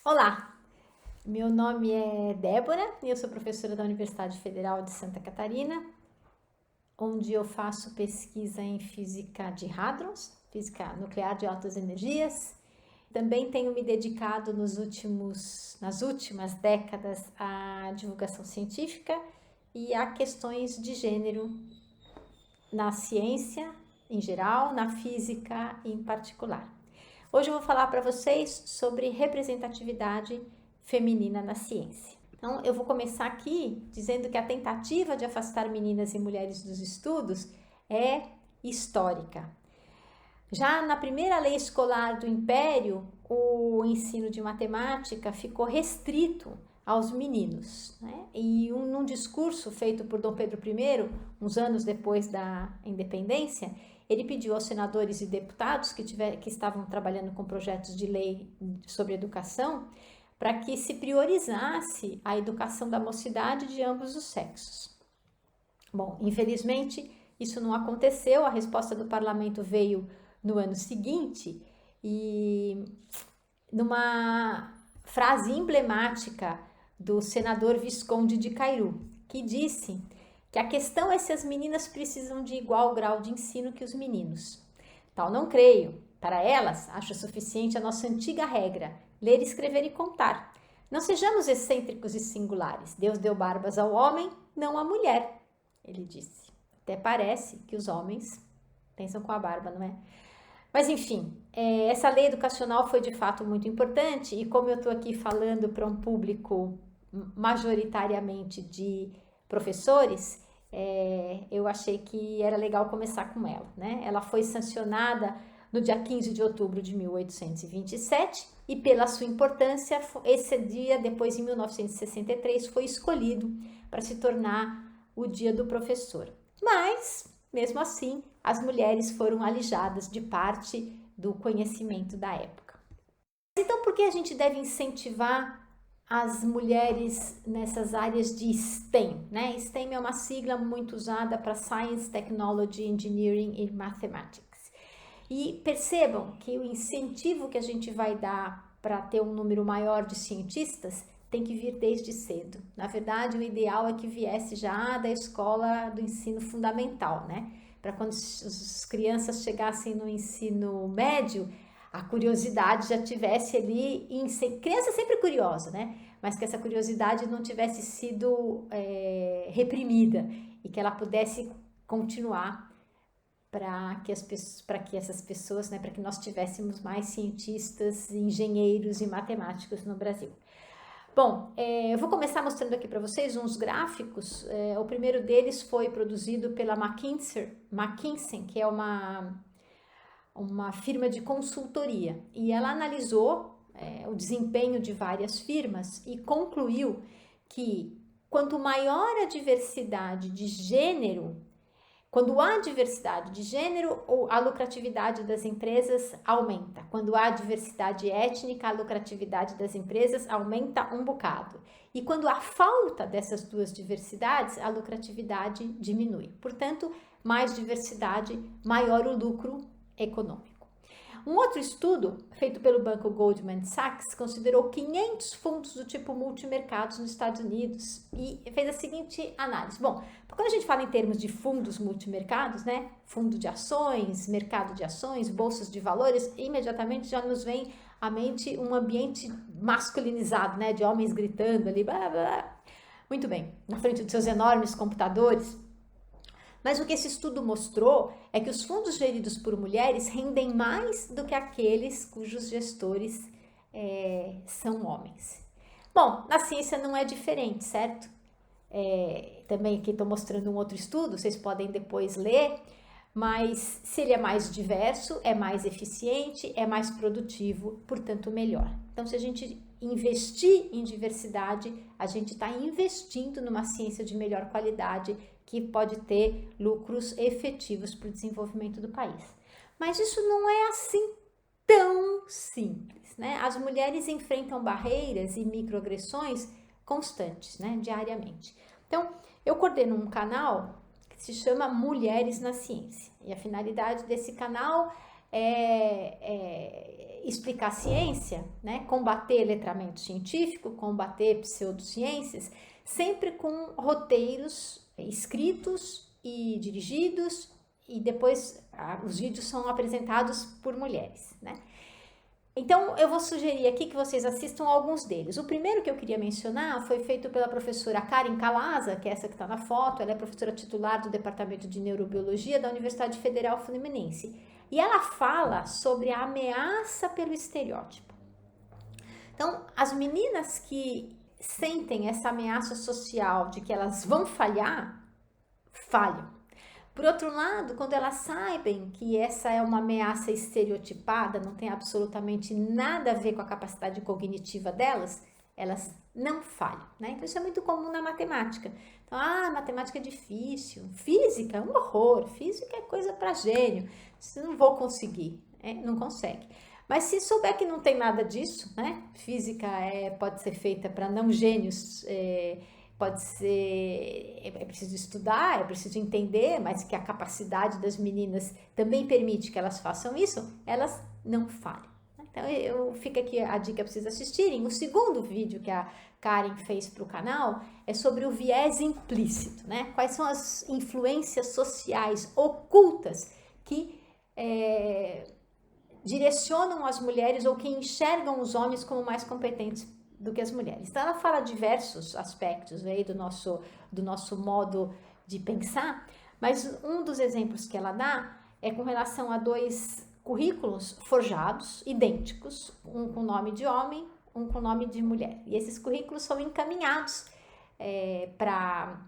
Olá, meu nome é Débora e eu sou professora da Universidade Federal de Santa Catarina, onde eu faço pesquisa em física de hadrons, física nuclear de altas energias. Também tenho me dedicado nas últimas décadas à divulgação científica e a questões de gênero na ciência em geral, na física em particular. Hoje eu vou falar para vocês sobre representatividade feminina na ciência. Então, eu vou começar aqui dizendo que a tentativa de afastar meninas e mulheres dos estudos é histórica. Já na primeira lei escolar do Império, o ensino de matemática ficou restrito aos meninos, né? E num discurso feito por Dom Pedro I, uns anos depois da independência, ele pediu aos senadores e deputados que estavam trabalhando com projetos de lei sobre educação para que se priorizasse a educação da mocidade de ambos os sexos. Bom, infelizmente isso não aconteceu, a resposta do parlamento veio no ano seguinte e numa frase emblemática do senador Visconde de Cairu, que disse que a questão é se as meninas precisam de igual grau de ensino que os meninos. Tal não creio. Para elas, acho suficiente a nossa antiga regra, ler, escrever e contar. Não sejamos excêntricos e singulares. Deus deu barbas ao homem, não à mulher, ele disse. Até parece que os homens pensam com a barba, não é? Mas enfim, essa lei educacional foi de fato muito importante e como eu estou aqui falando para um público majoritariamente de professores, eu achei que era legal começar com ela, né? Ela foi sancionada no dia 15 de outubro de 1827 e pela sua importância, esse dia, depois em 1963, foi escolhido para se tornar o Dia do Professor. Mas, mesmo assim, as mulheres foram alijadas de parte do conhecimento da época. Então, por que a gente deve incentivar as mulheres nessas áreas de STEM, né? STEM é uma sigla muito usada para Science, Technology, Engineering e Mathematics. E percebam que o incentivo que a gente vai dar para ter um número maior de cientistas tem que vir desde cedo. Na verdade, o ideal é que viesse já da escola do ensino fundamental, né? Para quando as crianças chegassem no ensino médio, a curiosidade já tivesse ali, criança é sempre curiosa, né? Mas que essa curiosidade não tivesse sido reprimida e que ela pudesse continuar para que essas pessoas, né, para que nós tivéssemos mais cientistas, engenheiros e matemáticos no Brasil. Bom, eu vou começar mostrando aqui para vocês uns gráficos. O primeiro deles foi produzido pela McKinsey, que é uma firma de consultoria, e ela analisou o desempenho de várias firmas e concluiu que quanto maior a diversidade de gênero, quando há diversidade de gênero, a lucratividade das empresas aumenta. Quando há diversidade étnica, a lucratividade das empresas aumenta um bocado. E quando há falta dessas duas diversidades, a lucratividade diminui. Portanto, mais diversidade, maior o lucro econômico. Um outro estudo, feito pelo banco Goldman Sachs, considerou 500 fundos do tipo multimercados nos Estados Unidos e fez a seguinte análise. Bom, quando a gente fala em termos de fundos multimercados, né, fundo de ações, mercado de ações, bolsas de valores, imediatamente já nos vem à mente um ambiente masculinizado, né, de homens gritando ali, blá, blá. Muito bem, na frente dos seus enormes computadores. Mas o que esse estudo mostrou é que os fundos geridos por mulheres rendem mais do que aqueles cujos gestores são homens. Bom, na ciência não é diferente, certo? Também aqui estou mostrando um outro estudo, vocês podem depois ler, mas se ele é mais diverso, é mais eficiente, é mais produtivo, portanto melhor. Então, se a gente investir em diversidade, a gente está investindo numa ciência de melhor qualidade que pode ter lucros efetivos para o desenvolvimento do país. Mas isso não é assim tão simples, né? As mulheres enfrentam barreiras e microagressões constantes, né? Diariamente. Então, eu coordeno um canal que se chama Mulheres na Ciência. E a finalidade desse canal explicar ciência, né? Combater letramento científico, combater pseudociências, sempre com roteiros escritos e dirigidos, e depois os vídeos são apresentados por mulheres, né? Então, eu vou sugerir aqui que vocês assistam alguns deles. O primeiro que eu queria mencionar foi feito pela professora Karen Calaza, que é essa que está na foto. Ela é professora titular do Departamento de Neurobiologia da Universidade Federal Fluminense. E ela fala sobre a ameaça pelo estereótipo. Então, as meninas que sentem essa ameaça social de que elas vão falhar, falham. Por outro lado, quando elas sabem que essa é uma ameaça estereotipada, não tem absolutamente nada a ver com a capacidade cognitiva delas, elas não falham, né? Então, isso é muito comum na matemática. Então, matemática é difícil, física é um horror, física é coisa para gênio, isso não vou conseguir, não consegue. Mas se souber que não tem nada disso, né? Física pode ser feita para não gênios, pode ser, é preciso estudar, é preciso entender, mas que a capacidade das meninas também permite que elas façam isso, elas não falham. Então, fica aqui a dica para vocês assistirem. O segundo vídeo que a Karen fez para o canal é sobre o viés implícito, né? Quais são as influências sociais ocultas que direcionam as mulheres ou que enxergam os homens como mais competentes do que as mulheres. Então, ela fala diversos aspectos aí do nosso modo de pensar, mas um dos exemplos que ela dá é com relação a 2 currículos forjados, idênticos, um com nome de homem, um com nome de mulher. E esses currículos são encaminhados para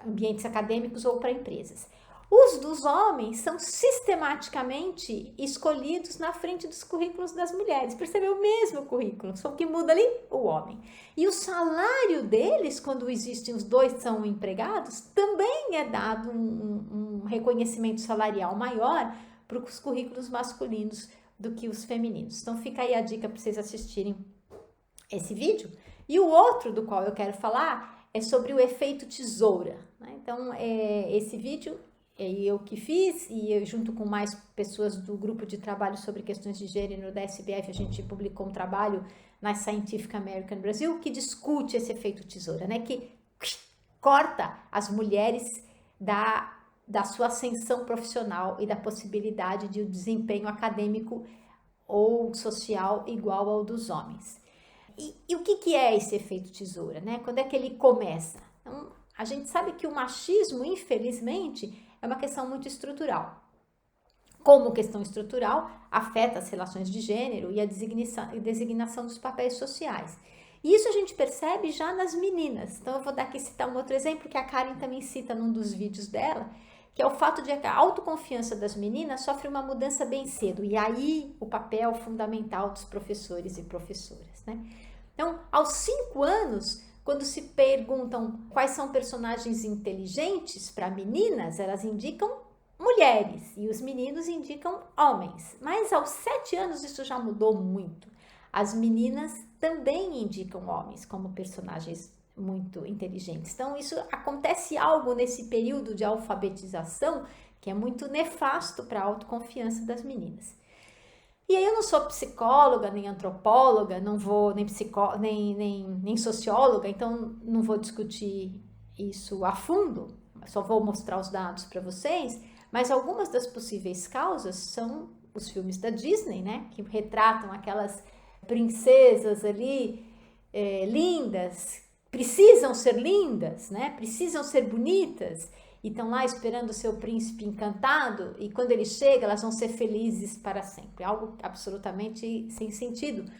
ambientes acadêmicos ou para empresas. Os dos homens são sistematicamente escolhidos na frente dos currículos das mulheres. Percebeu? O mesmo currículo, só que muda ali o homem. E o salário deles, quando existem os 2 são empregados, também é dado um reconhecimento salarial maior para os currículos masculinos do que os femininos. Então fica aí a dica para vocês assistirem esse vídeo. E o outro do qual eu quero falar é sobre o efeito tesoura, né? Então, esse vídeo eu que fiz, e eu, junto com mais pessoas do grupo de trabalho sobre questões de gênero da SBF, a gente publicou um trabalho na Scientific American Brasil que discute esse efeito tesoura, né? Que corta as mulheres da sua ascensão profissional e da possibilidade de um desempenho acadêmico ou social igual ao dos homens. E o que é esse efeito tesoura, né? Quando é que ele começa? Então, a gente sabe que o machismo, infelizmente, é uma questão muito estrutural. Como questão estrutural, afeta as relações de gênero e a designação dos papéis sociais. E isso a gente percebe já nas meninas. Então, eu vou dar aqui citar um outro exemplo que a Karen também cita num dos vídeos dela, que é o fato de que a autoconfiança das meninas sofre uma mudança bem cedo. E aí, o papel fundamental dos professores e professoras, né? Então, aos 5 anos, quando se perguntam quais são personagens inteligentes para meninas, elas indicam mulheres e os meninos indicam homens. Mas aos 7 anos isso já mudou muito. As meninas também indicam homens como personagens muito inteligentes. Então, isso acontece algo nesse período de alfabetização que é muito nefasto para a autoconfiança das meninas. E aí eu não sou psicóloga, nem antropóloga, não vou nem socióloga, então não vou discutir isso a fundo, só vou mostrar os dados para vocês, mas algumas das possíveis causas são os filmes da Disney, né, que retratam aquelas princesas ali lindas, precisam ser lindas, né, precisam ser bonitas, e estão lá esperando o seu príncipe encantado, e quando ele chega, elas vão ser felizes para sempre. Algo absolutamente sem sentido,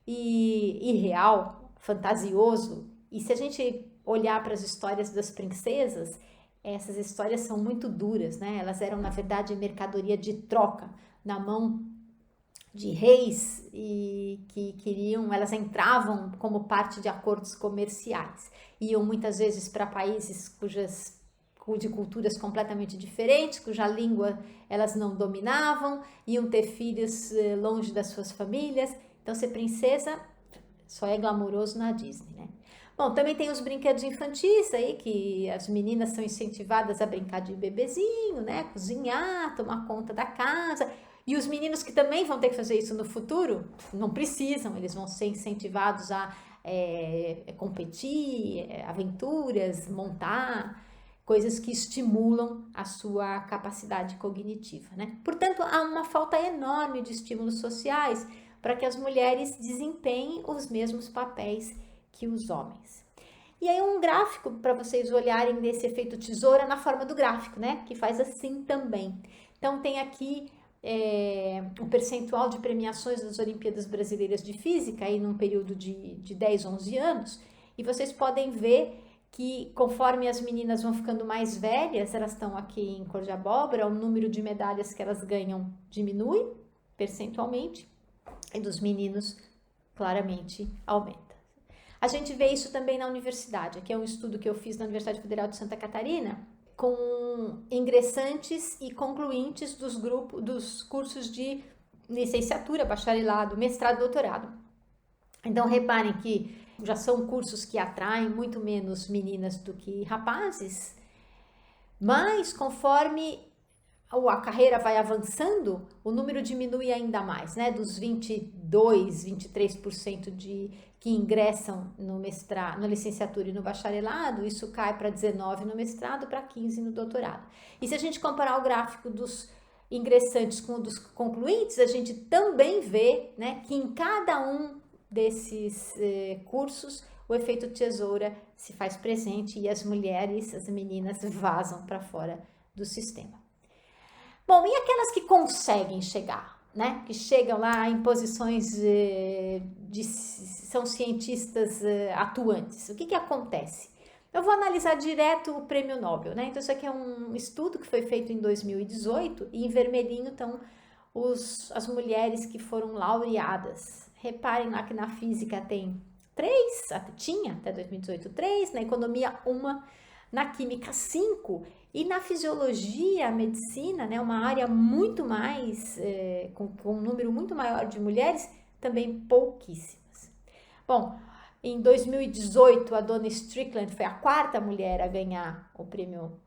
e irreal, fantasioso. E se a gente olhar para as histórias das princesas, essas histórias são muito duras, né? Elas eram, na verdade, mercadoria de troca, na mão de reis, e que elas entravam como parte de acordos comerciais. Iam muitas vezes para países de culturas completamente diferentes, cuja língua elas não dominavam, iam ter filhos longe das suas famílias. Então, ser princesa só é glamouroso na Disney, né? Bom, também tem os brinquedos infantis aí, que as meninas são incentivadas a brincar de bebezinho, né? Cozinhar, tomar conta da casa. E os meninos que também vão ter que fazer isso no futuro, não precisam, eles vão ser incentivados a competir, aventuras, montar, coisas que estimulam a sua capacidade cognitiva, né? Portanto, há uma falta enorme de estímulos sociais para que as mulheres desempenhem os mesmos papéis que os homens. E aí um gráfico para vocês olharem desse efeito tesoura na forma do gráfico, né? Que faz assim também. Então tem aqui o percentual de premiações das Olimpíadas Brasileiras de Física aí num período de 10, 11 anos, e vocês podem ver que conforme as meninas vão ficando mais velhas, elas estão aqui em cor de abóbora, o número de medalhas que elas ganham diminui percentualmente, e dos meninos claramente aumenta. A gente vê isso também na universidade. Aqui é um estudo que eu fiz na Universidade Federal de Santa Catarina, com ingressantes e concluintes dos cursos de licenciatura, bacharelado, mestrado, doutorado. Então, reparem que já são cursos que atraem muito menos meninas do que rapazes, mas conforme a carreira vai avançando, o número diminui ainda mais, né? Dos 22, 23% que ingressam na licenciatura e no bacharelado, isso cai para 19% no mestrado, para 15% no doutorado. E se a gente comparar o gráfico dos ingressantes com o dos concluintes, a gente também vê, né, que em cada um desses cursos o efeito tesoura se faz presente e as mulheres, as meninas, vazam para fora do sistema. Bom, e aquelas que conseguem chegar, né? Que chegam lá em posições são cientistas atuantes. O que acontece? Eu vou analisar direto o prêmio Nobel, né? Então, isso aqui é um estudo que foi feito em 2018 e em vermelhinho estão as mulheres que foram laureadas. Reparem lá que na física tem 3, tinha até 2018 3, na economia 1, na química 5 e na fisiologia, a medicina, né, uma área muito mais, com um número muito maior de mulheres, também pouquíssimas. Bom, em 2018 a Donna Strickland foi a 4ª mulher a ganhar o prêmio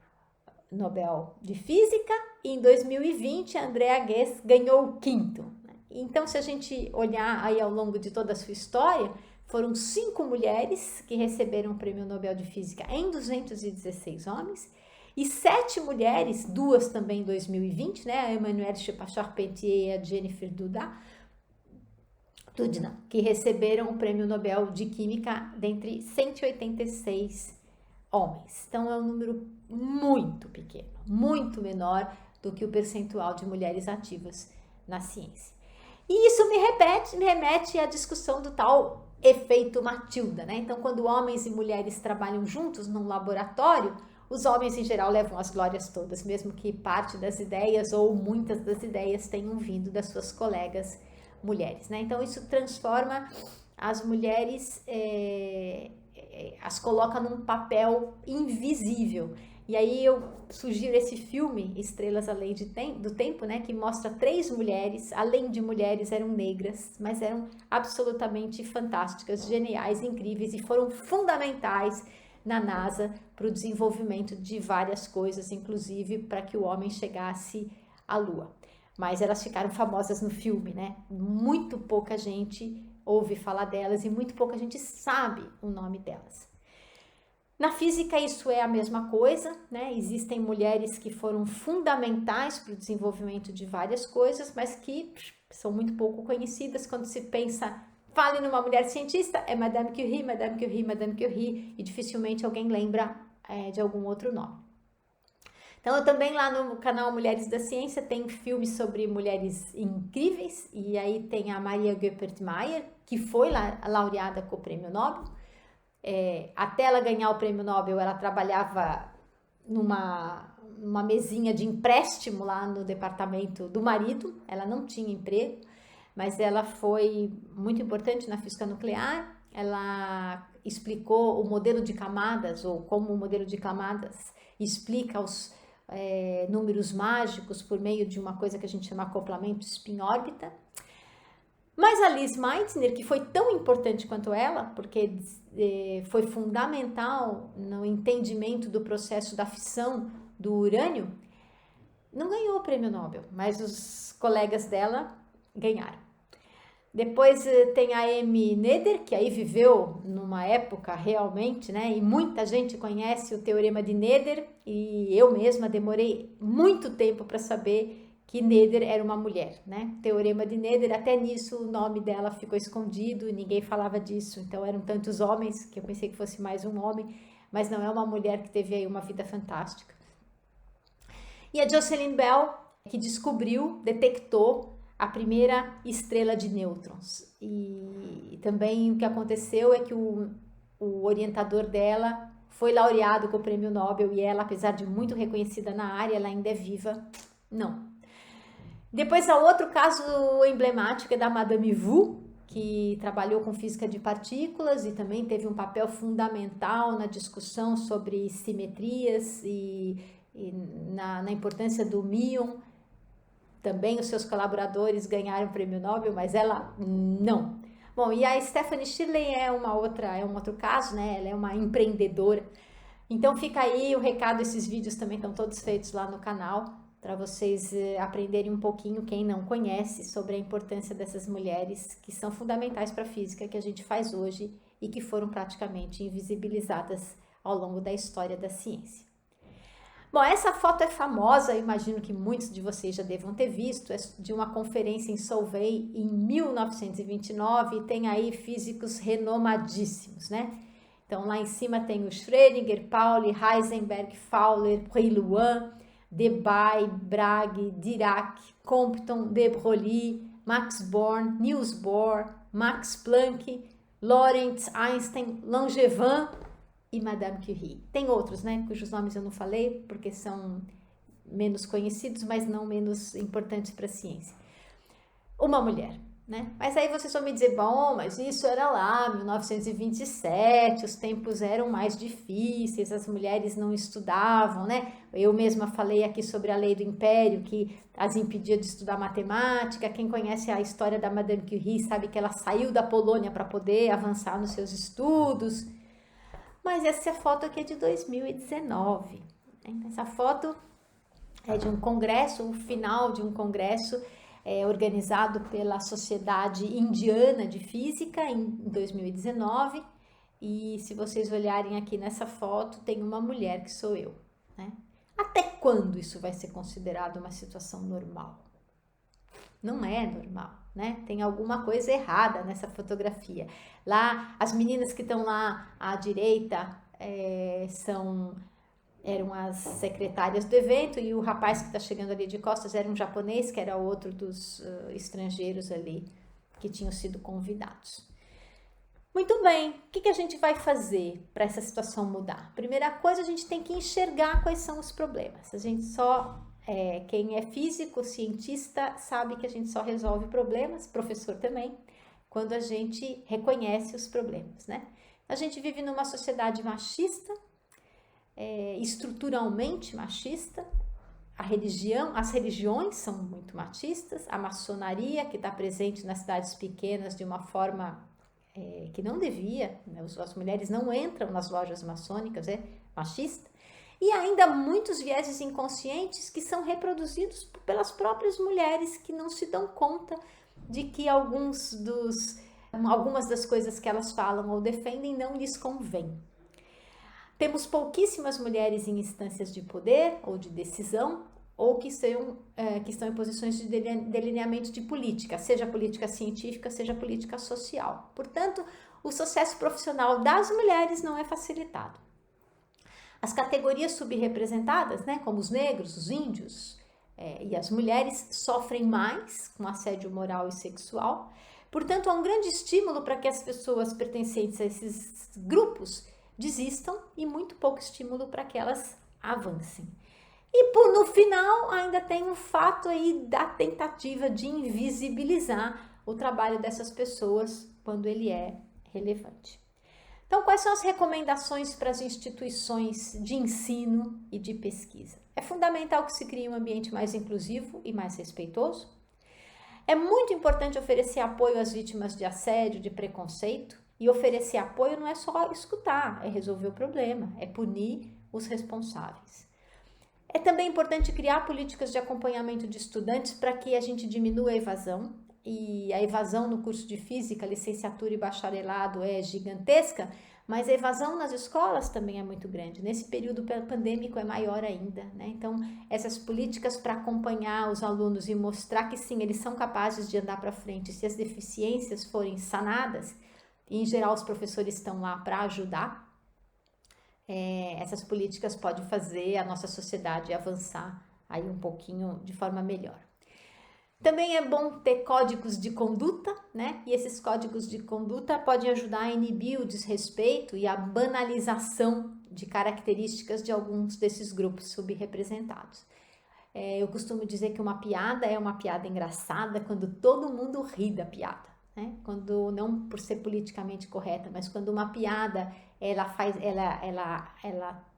Nobel de Física e em 2020 a Andrea Ghez ganhou o 5º. Então, se a gente olhar aí ao longo de toda a sua história, foram 5 mulheres que receberam o prêmio Nobel de Física em 216 homens e 7 mulheres, 2 também em 2020, né, a Emmanuelle Charpentier e a Jennifer Doudna, que receberam o prêmio Nobel de Química dentre 186 homens. Então, é um número muito pequeno, muito menor do que o percentual de mulheres ativas na ciência. E isso me remete à discussão do tal efeito Matilda, né? Então, quando homens e mulheres trabalham juntos num laboratório, os homens em geral levam as glórias todas, mesmo que parte das ideias ou muitas das ideias tenham vindo das suas colegas mulheres, né? Então, isso transforma as mulheres, as coloca num papel invisível. E aí eu sugiro esse filme, Estrelas Além do Tempo, né, que mostra 3 mulheres, além de mulheres, eram negras, mas eram absolutamente fantásticas, geniais, incríveis e foram fundamentais na NASA para o desenvolvimento de várias coisas, inclusive para que o homem chegasse à Lua. Mas elas ficaram famosas no filme, né? Muito pouca gente ouve falar delas e muito pouca gente sabe o nome delas. Na física isso é a mesma coisa, né? Existem mulheres que foram fundamentais para o desenvolvimento de várias coisas, mas que são muito pouco conhecidas. Quando se pensa, fale numa mulher cientista, é Madame Curie, Madame Curie, Madame Curie, e dificilmente alguém lembra de algum outro nome. Então, eu também lá no canal Mulheres da Ciência tem filmes sobre mulheres incríveis, e aí tem a Maria Goeppert-Mayer, que foi laureada com o Prêmio Nobel. Até ela ganhar o Prêmio Nobel, ela trabalhava numa mesinha de empréstimo lá no departamento do marido, ela não tinha emprego, mas ela foi muito importante na física nuclear. Ela explicou o modelo de camadas, ou como o modelo de camadas explica os números mágicos por meio de uma coisa que a gente chama acoplamento spin-órbita. Mas a Liz Meitner, que foi tão importante quanto ela, porque foi fundamental no entendimento do processo da fissão do urânio, não ganhou o prêmio Nobel, mas os colegas dela ganharam. Depois tem a Amy Noether, que aí viveu numa época realmente, né? E muita gente conhece o Teorema de Noether, e eu mesma demorei muito tempo para saber que Noether era uma mulher, né? Teorema de Noether, até nisso o nome dela ficou escondido e ninguém falava disso. Então eram tantos homens que eu pensei que fosse mais um homem, mas não, é uma mulher que teve aí uma vida fantástica. E a Jocelyn Bell, que detectou a primeira estrela de nêutrons. E também o que aconteceu é que o orientador dela foi laureado com o prêmio Nobel, e ela, apesar de muito reconhecida na área, ela ainda é viva. Não. Depois, há outro caso emblemático é da Madame Wu, que trabalhou com física de partículas e também teve um papel fundamental na discussão sobre simetrias e na importância do muon. Também os seus colaboradores ganharam o prêmio Nobel, mas ela não. Bom, e a Stephanie Shirley é um outro caso, né? Ela é uma empreendedora. Então fica aí o recado, esses vídeos também estão todos feitos lá no canal, para vocês aprenderem um pouquinho, quem não conhece, sobre a importância dessas mulheres que são fundamentais para a física que a gente faz hoje e que foram praticamente invisibilizadas ao longo da história da ciência. Bom, essa foto é famosa, imagino que muitos de vocês já devam ter visto, é de uma conferência em Solvay em 1929, e tem aí físicos renomadíssimos, né? Então lá em cima tem o Schrödinger, Pauli, Heisenberg, Fowler, Brillouin, Debye, Bragg, Dirac, Compton, de Broglie, Max Born, Niels Bohr, Max Planck, Lorentz, Einstein, Langevin e Madame Curie. Tem outros, né, cujos nomes eu não falei, porque são menos conhecidos, mas não menos importantes para a ciência. Uma mulher, né? Mas aí vocês vão me dizer, bom, mas isso era lá, 1927, os tempos eram mais difíceis, as mulheres não estudavam, né? Eu mesma falei aqui sobre a lei do império, que as impedia de estudar matemática. Quem conhece a história da Madame Curie sabe que ela saiu da Polônia para poder avançar nos seus estudos. Mas essa foto aqui é de 2019. Essa foto é de um congresso, o final de um congresso organizado pela Sociedade Indiana de Física em 2019. E se vocês olharem aqui nessa foto, tem uma mulher que sou eu, né? Até quando isso vai ser considerado uma situação normal? Não é normal, né? Tem alguma coisa errada nessa fotografia. Lá, as meninas que estão lá à direita eram as secretárias do evento, e o rapaz que está chegando ali de costas era um japonês, que era outro dos estrangeiros ali que tinham sido convidados. Muito bem, o que a gente vai fazer para essa situação mudar? Primeira coisa, a gente tem que enxergar quais são os problemas. A gente quem é físico, cientista, sabe que a gente só resolve problemas, professor também, quando a gente reconhece os problemas, né? A gente vive numa sociedade machista, estruturalmente machista. As religiões são muito machistas, a maçonaria, que está presente nas cidades pequenas de uma forma que não devia, né? As mulheres não entram nas lojas maçônicas, é machista. E ainda muitos vieses inconscientes que são reproduzidos pelas próprias mulheres, que não se dão conta de que algumas das coisas que elas falam ou defendem não lhes convém. Temos pouquíssimas mulheres em instâncias de poder ou de decisão, ou que estão em posições de delineamento de política, seja política científica, seja política social. Portanto, o sucesso profissional das mulheres não é facilitado. As categorias subrepresentadas, né, como os negros, os índios e as mulheres, sofrem mais com assédio moral e sexual. Portanto, há um grande estímulo para que as pessoas pertencentes a esses grupos desistam e muito pouco estímulo para que elas avancem. E no final ainda tem o fato aí da tentativa de invisibilizar o trabalho dessas pessoas quando ele é relevante. Então, quais são as recomendações para as instituições de ensino e de pesquisa? É fundamental que se crie um ambiente mais inclusivo e mais respeitoso. É muito importante oferecer apoio às vítimas de assédio, de preconceito. E oferecer apoio não é só escutar, é resolver o problema, é punir os responsáveis. É também importante criar políticas de acompanhamento de estudantes para que a gente diminua a evasão. E a evasão no curso de física, licenciatura e bacharelado é gigantesca, mas a evasão nas escolas também é muito grande. Nesse período pandêmico é maior ainda, né? Então, essas políticas para acompanhar os alunos e mostrar que sim, eles são capazes de andar para frente, se as deficiências forem sanadas, e em geral os professores estão lá para ajudar, essas políticas podem fazer a nossa sociedade avançar aí um pouquinho de forma melhor. Também é bom ter códigos de conduta, né? E esses códigos de conduta podem ajudar a inibir o desrespeito e a banalização de características de alguns desses grupos subrepresentados. Eu costumo dizer que uma piada é uma piada engraçada quando todo mundo ri da piada, né? Quando, não por ser politicamente correta, mas quando uma piada ela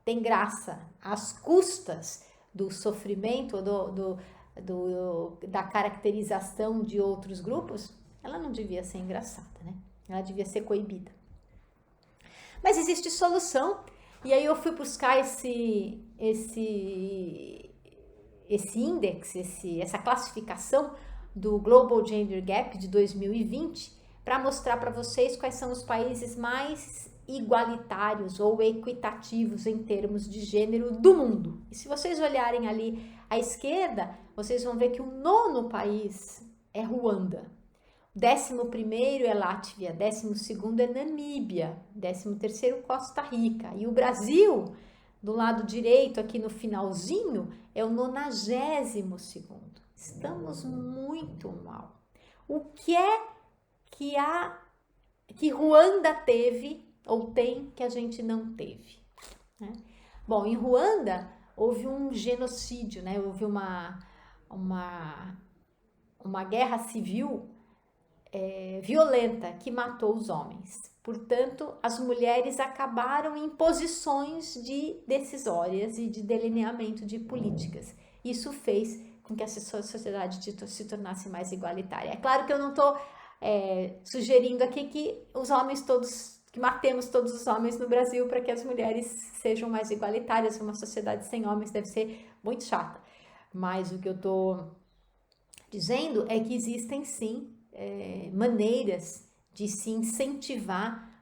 tem graça às custas do sofrimento ou da caracterização de outros grupos, ela não devia ser engraçada, né? Ela devia ser coibida. Mas existe solução, e aí eu fui buscar esse índice, essa classificação do Global Gender Gap de 2020, para mostrar para vocês quais são os países mais igualitários ou equitativos em termos de gênero do mundo. E se vocês olharem ali à esquerda, vocês vão ver que o 9º país é Ruanda, o 11º é Látvia, 12º é Namíbia, 13º Costa Rica, e o Brasil, do lado direito aqui no finalzinho, é o 92º. Estamos muito mal. O que é que Ruanda teve ou tem que a gente não teve, né? Bom, em Ruanda houve um genocídio, né? Houve uma guerra civil violenta que matou os homens. Portanto, as mulheres acabaram em posições decisórias e de delineamento de políticas. Isso fez com que a sociedade se tornasse mais igualitária. É claro que eu não estou sugerindo aqui que os homens todos, que matemos todos os homens no Brasil para que as mulheres sejam mais igualitárias. Uma sociedade sem homens deve ser muito chata. Mas o que eu estou dizendo é que existem sim maneiras de se incentivar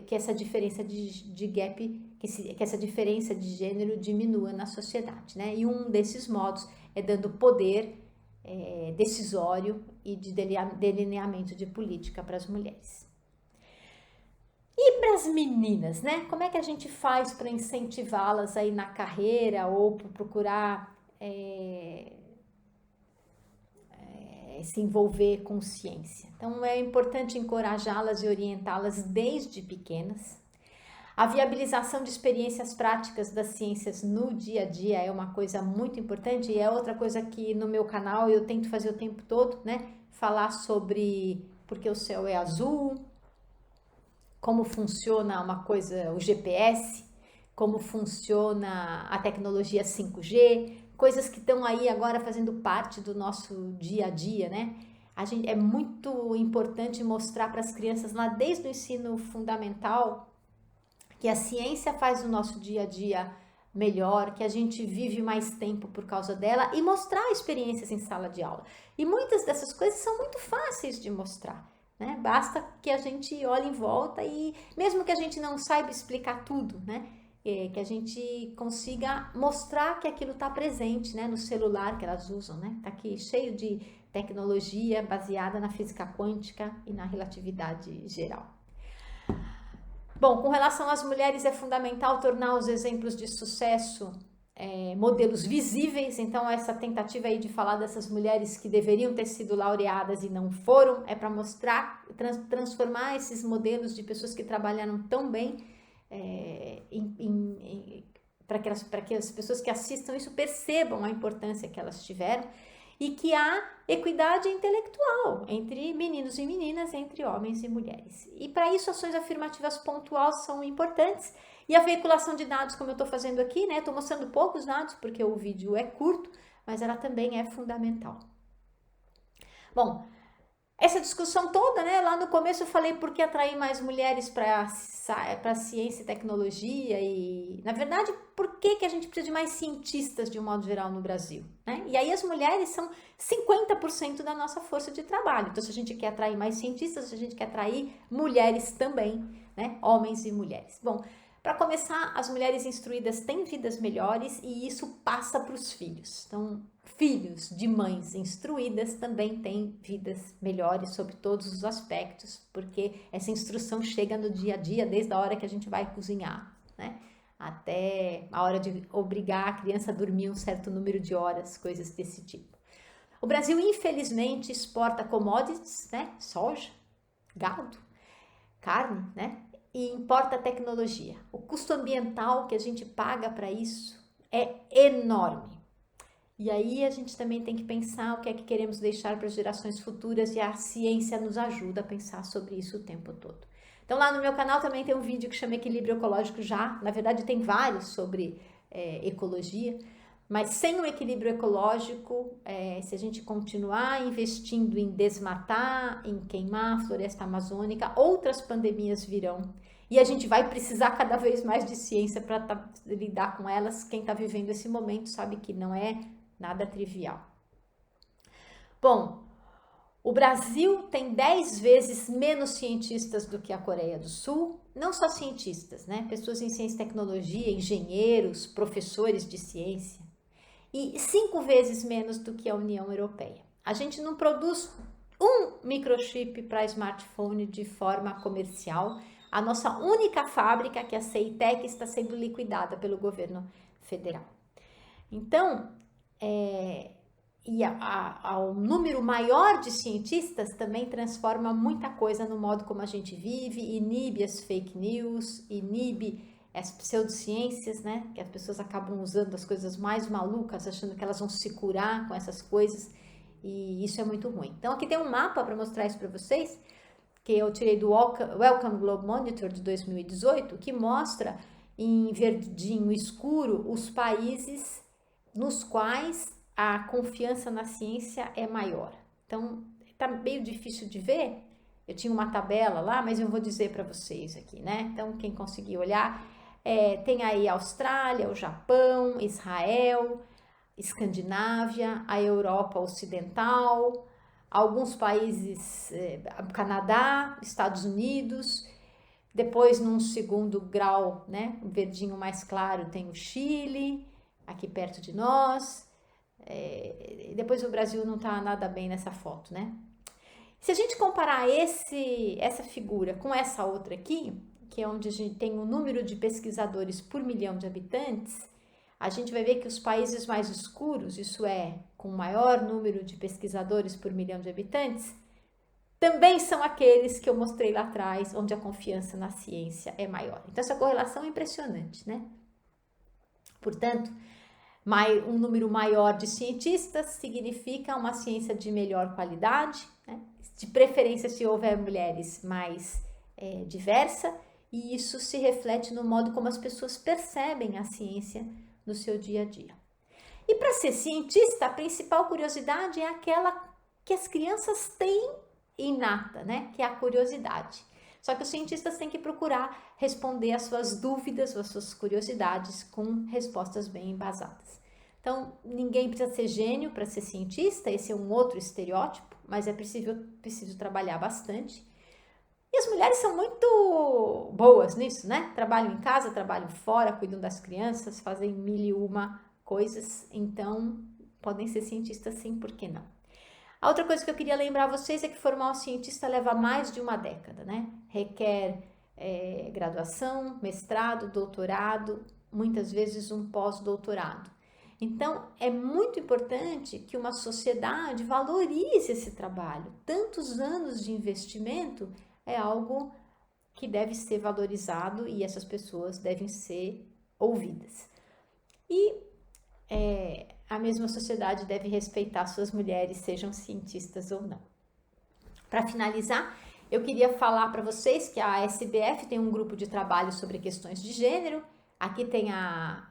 que essa diferença de gap, que essa diferença de gênero diminua na sociedade, né? E um desses modos é dando poder decisório e de delineamento de política para as mulheres. E para as meninas, né? Como é que a gente faz para incentivá-las aí na carreira ou para procurar se envolver com ciência? Então, é importante encorajá-las e orientá-las desde pequenas. A viabilização de experiências práticas das ciências no dia a dia é uma coisa muito importante e é outra coisa que no meu canal eu tento fazer o tempo todo, né? Falar sobre porque o céu é azul, como funciona o GPS, como funciona a tecnologia 5G, coisas que estão aí agora fazendo parte do nosso dia a dia, né? É muito importante mostrar para as crianças lá desde o ensino fundamental que a ciência faz o nosso dia a dia melhor, que a gente vive mais tempo por causa dela e mostrar experiências em sala de aula. E muitas dessas coisas são muito fáceis de mostrar, né? Basta que a gente olhe em volta e mesmo que a gente não saiba explicar tudo, né? Que a gente consiga mostrar que aquilo está presente, né? No celular que elas usam, né? Tá aqui cheio de tecnologia baseada na física quântica e na relatividade geral. Bom, com relação às mulheres é fundamental tornar os exemplos de sucesso modelos visíveis. Então essa tentativa aí de falar dessas mulheres que deveriam ter sido laureadas e não foram, é para mostrar, transformar esses modelos de pessoas que trabalharam tão bem para que as pessoas que assistam isso percebam a importância que elas tiveram e que há equidade intelectual entre meninos e meninas, entre homens e mulheres. E para isso ações afirmativas pontuais são importantes e a veiculação de dados, como eu estou fazendo aqui, né? Estou mostrando poucos dados porque o vídeo é curto, mas ela também é fundamental. Bom, essa discussão toda, né? Lá no começo eu falei por que atrair mais mulheres para ciência e tecnologia e, na verdade, por que a gente precisa de mais cientistas de um modo geral no Brasil, né? E aí as mulheres são 50% da nossa força de trabalho. Então, se a gente quer atrair mais cientistas, se a gente quer atrair mulheres também, né? Homens e mulheres. Bom, para começar, as mulheres instruídas têm vidas melhores e isso passa para os filhos. Então, filhos de mães instruídas também têm vidas melhores sob todos os aspectos, porque essa instrução chega no dia a dia, desde a hora que a gente vai cozinhar, né? Até a hora de obrigar a criança a dormir um certo número de horas, coisas desse tipo. O Brasil, infelizmente, exporta commodities, né? Soja, gado, carne, né? E importa tecnologia. O custo ambiental que a gente paga para isso é enorme. E aí a gente também tem que pensar o que é que queremos deixar para as gerações futuras e a ciência nos ajuda a pensar sobre isso o tempo todo. Então lá no meu canal também tem um vídeo que chama Equilíbrio Ecológico Já. Na verdade tem vários sobre ecologia, mas sem o equilíbrio ecológico, se a gente continuar investindo em desmatar, em queimar a floresta amazônica, outras pandemias virão. E a gente vai precisar cada vez mais de ciência para lidar com elas. Quem está vivendo esse momento sabe que não é nada trivial. Bom, o Brasil tem 10 vezes menos cientistas do que a Coreia do Sul, não só cientistas, né? Pessoas em ciência e tecnologia, engenheiros, professores de ciência, e 5 vezes menos do que a União Europeia. A gente não produz um microchip para smartphone de forma comercial. A nossa única fábrica, que é a CEITEC, está sendo liquidada pelo governo federal. Então, o número maior de cientistas também transforma muita coisa no modo como a gente vive, inibe as fake news, inibe as pseudociências, né? Que as pessoas acabam usando as coisas mais malucas, achando que elas vão se curar com essas coisas, e isso é muito ruim. Então, aqui tem um mapa para mostrar isso para vocês, que eu tirei do Wellcome Globe Monitor de 2018, que mostra em verdinho escuro os países nos quais a confiança na ciência é maior. Então, tá meio difícil de ver. Eu tinha uma tabela lá, mas eu vou dizer para vocês aqui, né? Então, quem conseguir olhar, tem aí a Austrália, o Japão, Israel, Escandinávia, a Europa Ocidental, alguns países, Canadá, Estados Unidos. Depois, num segundo grau, né, um verdinho mais claro, tem o Chile, aqui perto de nós. Depois o Brasil não está nada bem nessa foto, né? Se a gente comparar essa figura com essa outra aqui, que é onde a gente tem o número de pesquisadores por milhão de habitantes, a gente vai ver que os países mais escuros, isso é, com maior número de pesquisadores por milhão de habitantes, também são aqueles que eu mostrei lá atrás, onde a confiança na ciência é maior. Então, essa correlação é impressionante, né? Portanto, um número maior de cientistas significa uma ciência de melhor qualidade, né? De preferência se houver mulheres mais diversa, e isso se reflete no modo como as pessoas percebem a ciência no seu dia a dia. E para ser cientista, a principal curiosidade é aquela que as crianças têm inata, né? Que é a curiosidade. Só que os cientistas têm que procurar responder às suas dúvidas, às suas curiosidades com respostas bem embasadas. Então, ninguém precisa ser gênio para ser cientista, esse é um outro estereótipo, mas é preciso trabalhar bastante. E as mulheres são muito boas nisso, né? Trabalham em casa, trabalham fora, cuidam das crianças, fazem 1001 coisas, então podem ser cientistas sim, por que não? A outra coisa que eu queria lembrar a vocês é que formar um cientista leva mais de uma década, né? Requer graduação, mestrado, doutorado, muitas vezes um pós-doutorado. Então, é muito importante que uma sociedade valorize esse trabalho. Tantos anos de investimento é algo que deve ser valorizado e essas pessoas devem ser ouvidas. E a mesma sociedade deve respeitar suas mulheres, sejam cientistas ou não. Para finalizar, eu queria falar para vocês que a SBF tem um grupo de trabalho sobre questões de gênero. Aqui tem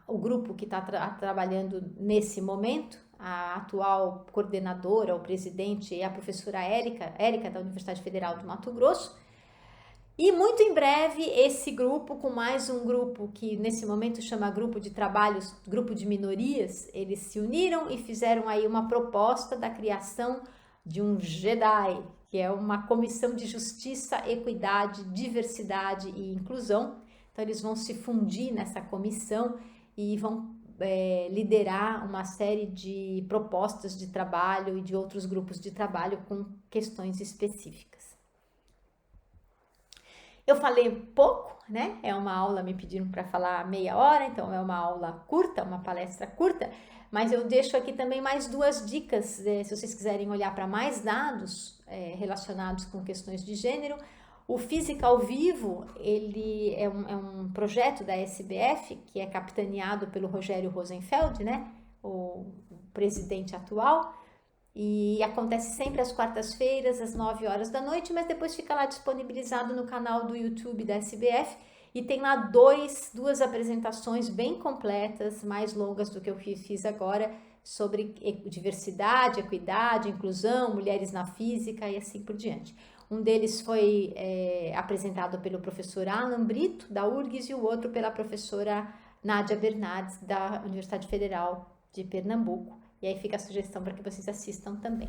o grupo que está trabalhando nesse momento, a atual coordenadora, o presidente, é a professora Érica da Universidade Federal de Mato Grosso. E muito em breve esse grupo, com mais um grupo que nesse momento chama Grupo de Trabalhos, Grupo de Minorias, eles se uniram e fizeram aí uma proposta da criação de um GEDAI, que é uma Comissão de Justiça, Equidade, Diversidade e Inclusão. Então eles vão se fundir nessa comissão e vão liderar uma série de propostas de trabalho e de outros grupos de trabalho com questões específicas. Eu falei pouco, né? É uma aula, me pediram para falar meia hora, então é uma aula curta, uma palestra curta, mas eu deixo aqui também mais 2 dicas, se vocês quiserem olhar para mais dados relacionados com questões de gênero. O Física ao Vivo, ele é um projeto da SBF, que é capitaneado pelo Rogério Rosenfeld, né? O presidente atual, e acontece sempre às quartas-feiras, às 9 horas da noite, mas depois fica lá disponibilizado no canal do YouTube da SBF, e tem lá 2 apresentações bem completas, mais longas do que eu fiz agora, sobre diversidade, equidade, inclusão, mulheres na física e assim por diante. Um deles foi apresentado pelo professor Alan Brito, da URGS, e o outro pela professora Nádia Bernardes, da Universidade Federal de Pernambuco. E aí fica a sugestão para que vocês assistam também.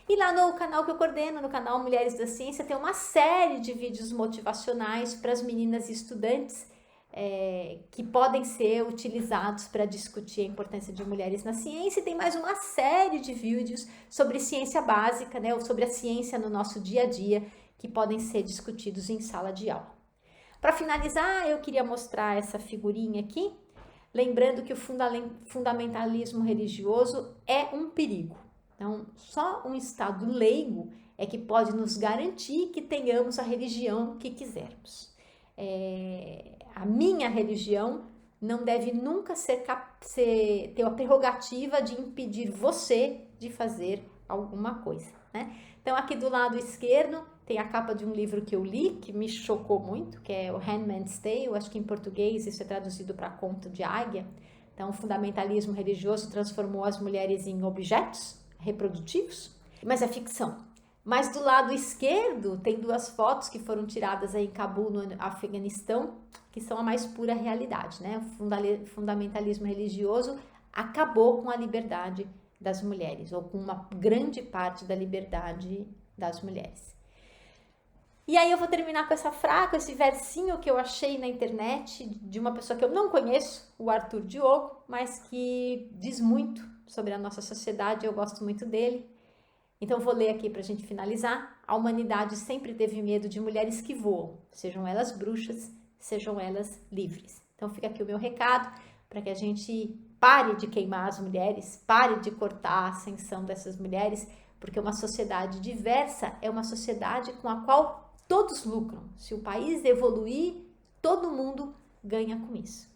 E lá no canal que eu coordeno, no canal Mulheres da Ciência, tem uma série de vídeos motivacionais para as meninas e estudantes que podem ser utilizados para discutir a importância de mulheres na ciência. E tem mais uma série de vídeos sobre ciência básica, né, ou sobre a ciência no nosso dia a dia, que podem ser discutidos em sala de aula. Para finalizar, eu queria mostrar essa figurinha aqui, lembrando que o fundamentalismo religioso é um perigo. Então, só um Estado leigo é que pode nos garantir que tenhamos a religião que quisermos. A minha religião não deve nunca ter a prerrogativa de impedir você de fazer alguma coisa, né? Então, aqui do lado esquerdo tem a capa de um livro que eu li, que me chocou muito, que é o Handmaid's Tale. Acho que em português isso é traduzido para Conto de Águia. Então, o fundamentalismo religioso transformou as mulheres em objetos reprodutivos, mas é ficção. Mas do lado esquerdo tem 2 fotos que foram tiradas aí em Cabul, no Afeganistão, que são a mais pura realidade, né? O fundamentalismo religioso acabou com a liberdade das mulheres, ou com uma grande parte da liberdade das mulheres. E aí eu vou terminar com esse versinho que eu achei na internet de uma pessoa que eu não conheço, o Arthur Diogo, mas que diz muito sobre a nossa sociedade, eu gosto muito dele. Então vou ler aqui para a gente finalizar. A humanidade sempre teve medo de mulheres que voam, sejam elas bruxas, sejam elas livres. Então fica aqui o meu recado para que a gente pare de queimar as mulheres, pare de cortar a ascensão dessas mulheres, porque uma sociedade diversa é uma sociedade com a qual todos lucram. Se o país evoluir, todo mundo ganha com isso.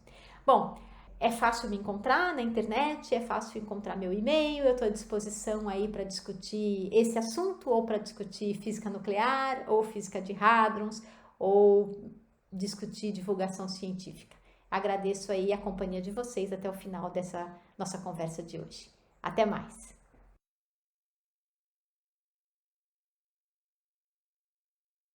Bom, é fácil me encontrar na internet, é fácil encontrar meu e-mail, eu estou à disposição aí para discutir esse assunto, ou para discutir física nuclear, ou física de hadrons, ou discutir divulgação científica. Agradeço aí a companhia de vocês até o final dessa nossa conversa de hoje. Até mais!